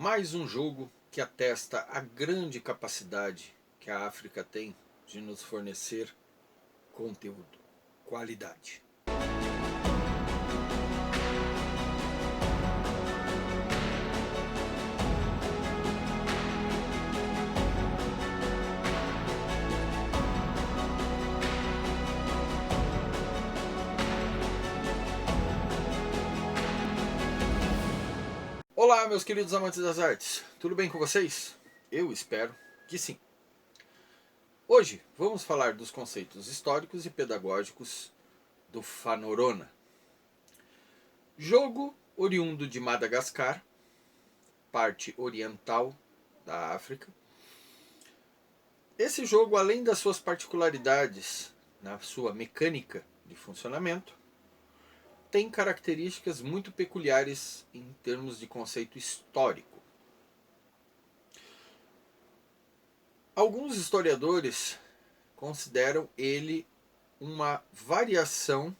Mais um jogo que atesta a grande capacidade que a África tem de nos fornecer conteúdo, qualidade. Olá, meus queridos amantes das artes, tudo bem com vocês? Eu espero que sim. Hoje vamos falar dos conceitos históricos e pedagógicos do Fanorona. Jogo oriundo de Madagascar, parte oriental da África. Esse jogo, além das suas particularidades na sua mecânica de funcionamento, tem características muito peculiares em termos de conceito histórico. Alguns historiadores consideram ele uma variação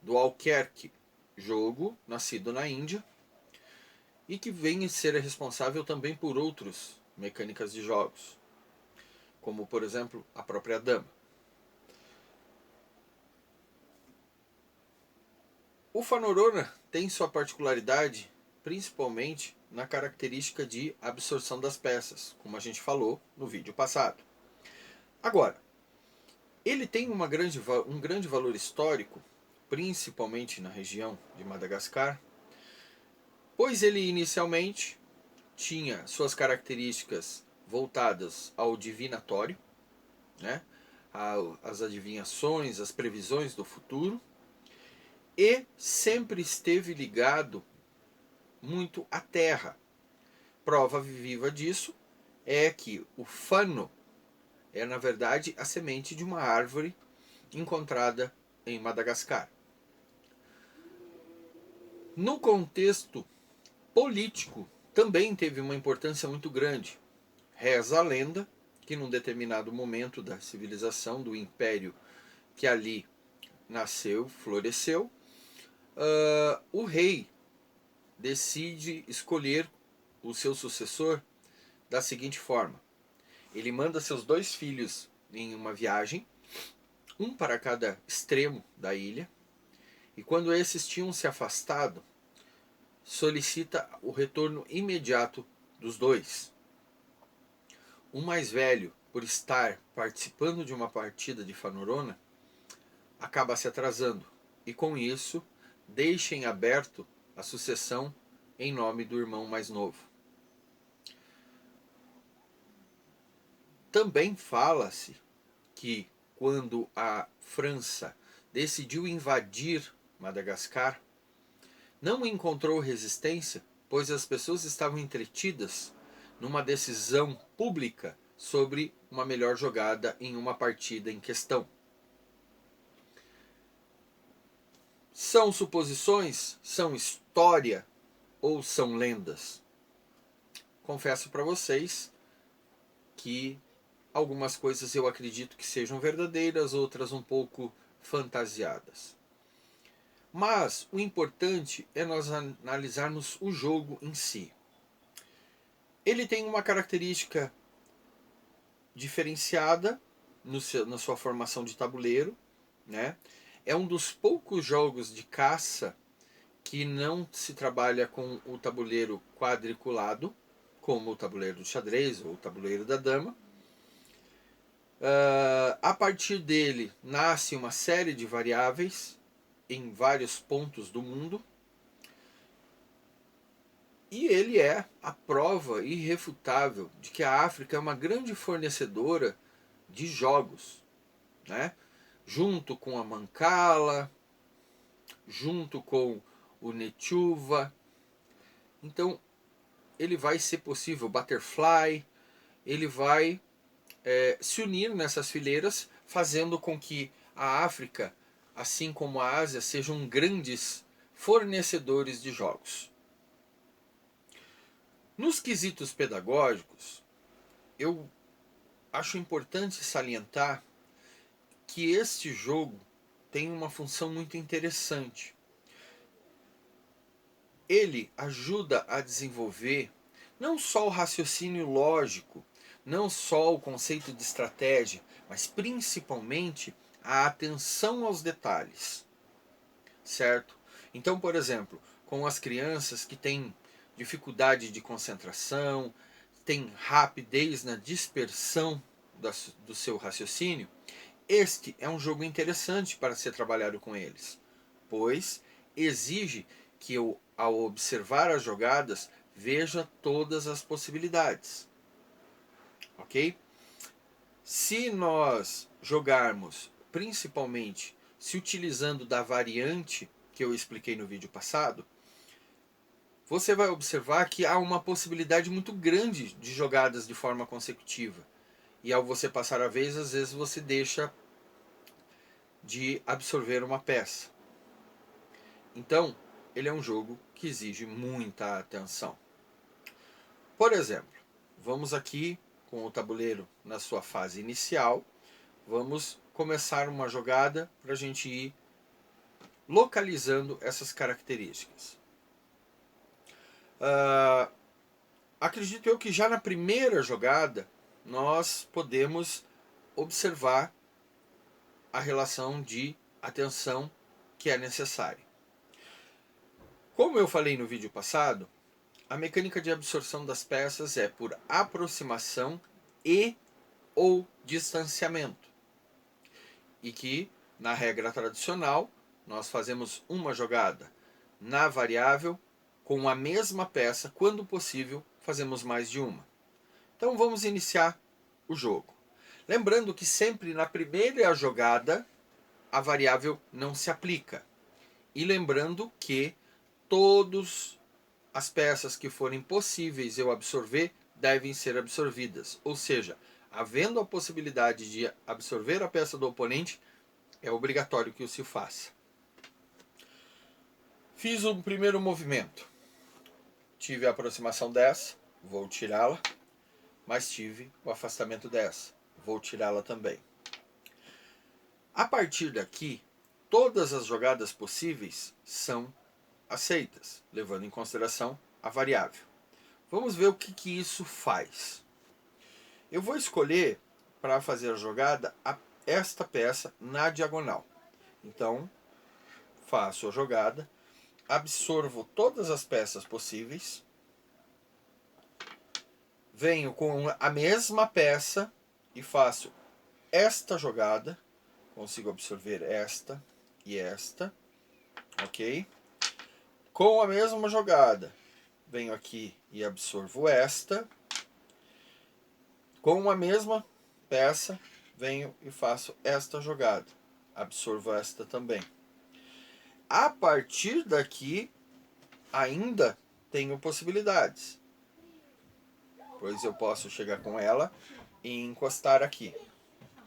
do Alquerque jogo, nascido na Índia, e que vem a ser responsável também por outras mecânicas de jogos, como por exemplo a própria dama. O Fanorona tem sua particularidade principalmente na característica de absorção das peças, como a gente falou no vídeo passado. Agora, ele tem um grande valor histórico, principalmente na região de Madagascar, pois ele inicialmente tinha suas características voltadas ao divinatório, né, às adivinhações, às previsões do futuro, e sempre esteve ligado muito à terra. Prova viva disso é que o fano é, na verdade, a semente de uma árvore encontrada em Madagascar. No contexto político, também teve uma importância muito grande. Reza a lenda que num determinado momento da civilização, do império que ali nasceu, floresceu, o rei decide escolher o seu sucessor da seguinte forma: ele manda seus 2 filhos em uma viagem, um para cada extremo da ilha, e quando esses tinham se afastado, solicita o retorno imediato dos 2. O mais velho, por estar participando de uma partida de Fanorona, acaba se atrasando, e com isso deixa em aberto a sucessão em nome do irmão mais novo. Também fala-se que quando a França decidiu invadir Madagascar, não encontrou resistência, pois as pessoas estavam entretidas numa decisão pública sobre uma melhor jogada em uma partida em questão. São suposições? São história? Ou são lendas? Confesso para vocês que algumas coisas eu acredito que sejam verdadeiras, outras um pouco fantasiadas. Mas o importante é nós analisarmos o jogo em si. Ele tem uma característica diferenciada na sua formação de tabuleiro, né? É um dos poucos jogos de caça que não se trabalha com o tabuleiro quadriculado, como o tabuleiro do xadrez ou o tabuleiro da dama. A partir dele nasce uma série de variáveis em vários pontos do mundo, e ele é a prova irrefutável de que a África é uma grande fornecedora de jogos, né? Junto com a Mancala, junto com o Nechuva. Então ele vai ser possível, Butterfly, ele vai se unir nessas fileiras, fazendo com que a África, assim como a Ásia, sejam grandes fornecedores de jogos. Nos quesitos pedagógicos, eu acho importante salientar que este jogo tem uma função muito interessante. ele ajuda a desenvolver não só o raciocínio lógico, não só o conceito de estratégia, mas principalmente a atenção aos detalhes, certo? Então, por exemplo, com as crianças que têm dificuldade de concentração, têm rapidez na dispersão do seu raciocínio, este é um jogo interessante para ser trabalhado com eles, pois exige que eu, ao observar as jogadas, veja todas as possibilidades. Ok? Se nós jogarmos principalmente se utilizando da variante que eu expliquei no vídeo passado, você vai observar que há uma possibilidade muito grande de jogadas de forma consecutiva. E ao você passar a vez, às vezes você deixa de absorver uma peça. Então, ele é um jogo que exige muita atenção. Por exemplo, vamos aqui com o tabuleiro na sua fase inicial, vamos começar uma jogada para a gente ir localizando essas características. Acredito eu que já na primeira jogada nós podemos observar a relação de atenção que é necessária. Como eu falei no vídeo passado, a mecânica de absorção das peças é por aproximação e ou distanciamento. E que, na regra tradicional, nós fazemos uma jogada na variável com a mesma peça, quando possível, fazemos mais de uma. Então vamos iniciar o jogo. Lembrando que sempre na primeira jogada a variável não se aplica. E lembrando que todas as peças que forem possíveis eu absorver devem ser absorvidas. Ou seja, havendo a possibilidade de absorver a peça do oponente, é obrigatório que o se faça. Fiz um primeiro movimento. Tive a aproximação dessa, vou tirá-la, mas tive o afastamento dessa, vou tirá-la também. A partir daqui, todas as jogadas possíveis são aceitas, levando em consideração a variável. Vamos ver o que isso faz. Eu vou escolher, para fazer a jogada, esta peça na diagonal. Então, faço a jogada, absorvo todas as peças possíveis, venho com a mesma peça e faço esta jogada, consigo absorver esta e esta, ok? Com a mesma jogada, venho aqui e absorvo esta, com a mesma peça, venho e faço esta jogada, absorvo esta também. A partir daqui, ainda tenho possibilidades, pois eu posso chegar com ela e encostar aqui,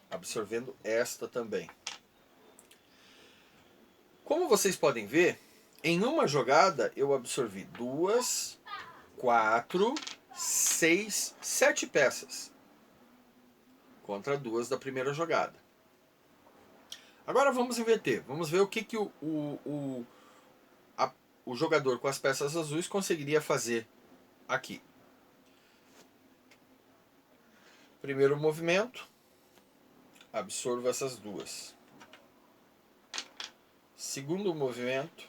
absorvendo esta também. Como vocês podem ver, em uma jogada eu absorvi 2, 4, 6, 7 peças contra 2 da primeira jogada. Agora vamos inverter, vamos ver o que o jogador com as peças azuis conseguiria fazer aqui. Primeiro movimento, absorvo essas duas. Segundo movimento,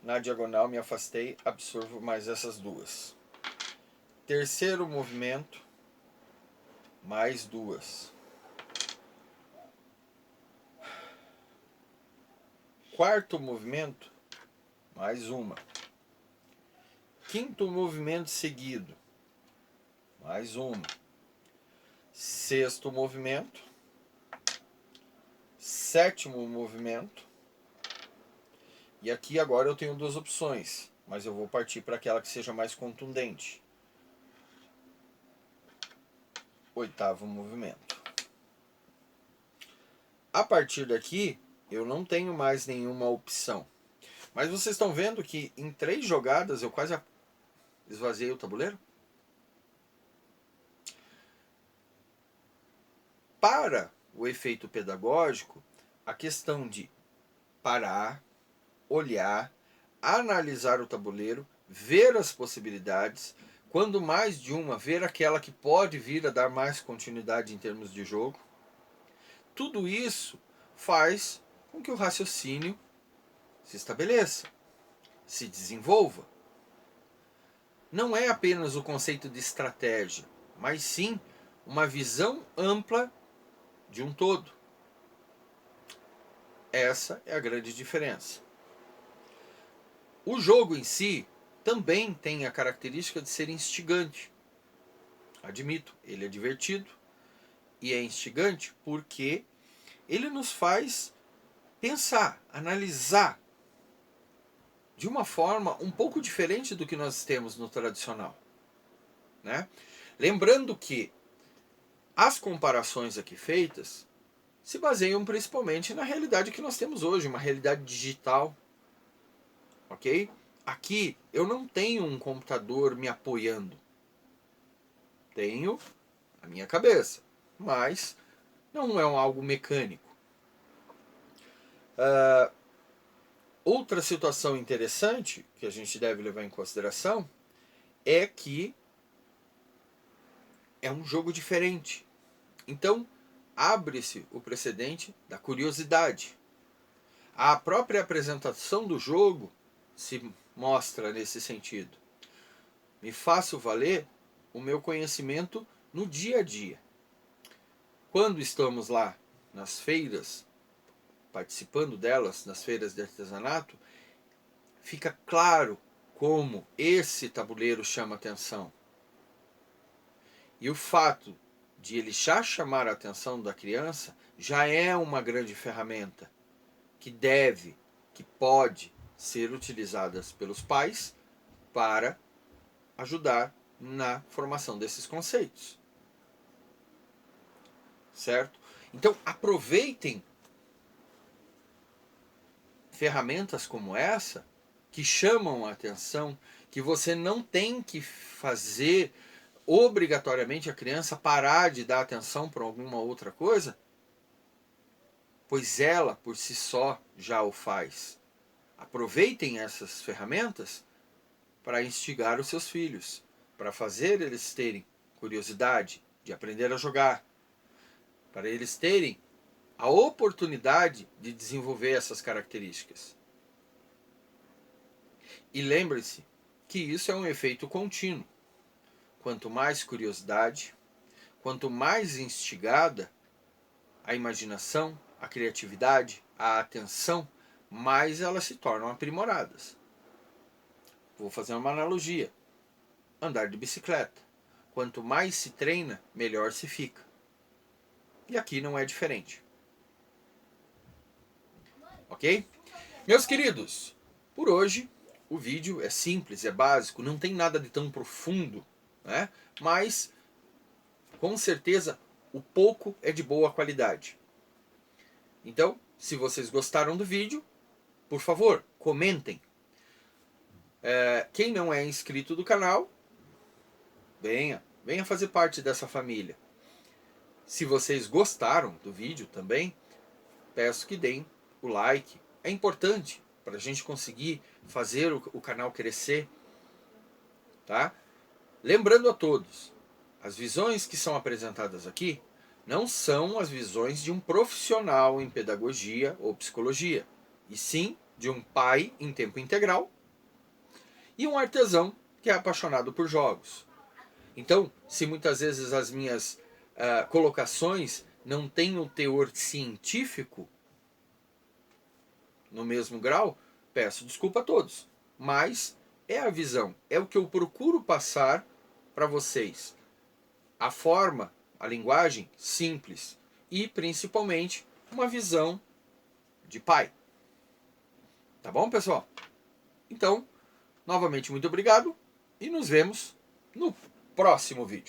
na diagonal me afastei, absorvo mais essas duas. Terceiro movimento, mais duas. Quarto movimento, mais uma. Quinto movimento seguido, mais uma. Sexto movimento. Sétimo movimento. E aqui agora eu tenho duas opções, mas eu vou partir para aquela que seja mais contundente. Oitavo movimento. A partir daqui, eu não tenho mais nenhuma opção. Mas vocês estão vendo que em 3 jogadas eu quase esvaziei o tabuleiro? Para o efeito pedagógico, a questão de parar, olhar, analisar o tabuleiro, ver as possibilidades, quando mais de uma, ver aquela que pode vir a dar mais continuidade em termos de jogo. Tudo isso faz com que o raciocínio se estabeleça, se desenvolva. Não é apenas o conceito de estratégia, mas sim uma visão ampla de um todo. Essa é a grande diferença. O jogo em si também tem a característica de ser instigante. Admito, ele é divertido e é instigante porque ele nos faz pensar, analisar de uma forma um pouco diferente do que nós temos no tradicional, né? Lembrando que as comparações aqui feitas se baseiam principalmente na realidade que nós temos hoje, uma realidade digital, ok? Aqui eu não tenho um computador me apoiando, tenho a minha cabeça, mas não é algo mecânico. Outra situação interessante que a gente deve levar em consideração é que é um jogo diferente. Então, abre-se o precedente da curiosidade. A própria apresentação do jogo se mostra nesse sentido. Me faço valer o meu conhecimento no dia a dia. Quando estamos lá nas feiras, participando delas, nas feiras de artesanato, fica claro como esse tabuleiro chama atenção. E o fato de ele já chamar a atenção da criança já é uma grande ferramenta que deve, que pode ser utilizada pelos pais para ajudar na formação desses conceitos. Certo? Então aproveitem ferramentas como essa que chamam a atenção, que você não tem que fazer obrigatoriamente a criança parar de dar atenção para alguma outra coisa, pois ela por si só já o faz. Aproveitem essas ferramentas para instigar os seus filhos, para fazer eles terem curiosidade de aprender a jogar, para eles terem a oportunidade de desenvolver essas características. E lembre-se que isso é um efeito contínuo. Quanto mais curiosidade, quanto mais instigada a imaginação, a criatividade, a atenção, mais elas se tornam aprimoradas. Vou fazer uma analogia. Andar de bicicleta. Quanto mais se treina, melhor se fica. E aqui não é diferente. Ok? Meus queridos, por hoje o vídeo é simples, é básico, não tem nada de tão profundo, né? Mas com certeza o pouco é de boa qualidade. Então, se vocês gostaram do vídeo, por favor, comentem. Quem não é inscrito do canal, venha fazer parte dessa família. Se vocês gostaram do vídeo também, peço que deem o like. É importante para a gente conseguir fazer o canal crescer. Tá? Lembrando a todos, as visões que são apresentadas aqui não são as visões de um profissional em pedagogia ou psicologia, e sim de um pai em tempo integral e um artesão que é apaixonado por jogos. Então, se muitas vezes as minhas colocações não têm o teor científico no mesmo grau, peço desculpa a todos. Mas é a visão, é o que eu procuro passar para vocês. A forma, a linguagem simples e principalmente uma visão de pai. Tá bom, pessoal? Então, novamente muito obrigado e nos vemos no próximo vídeo.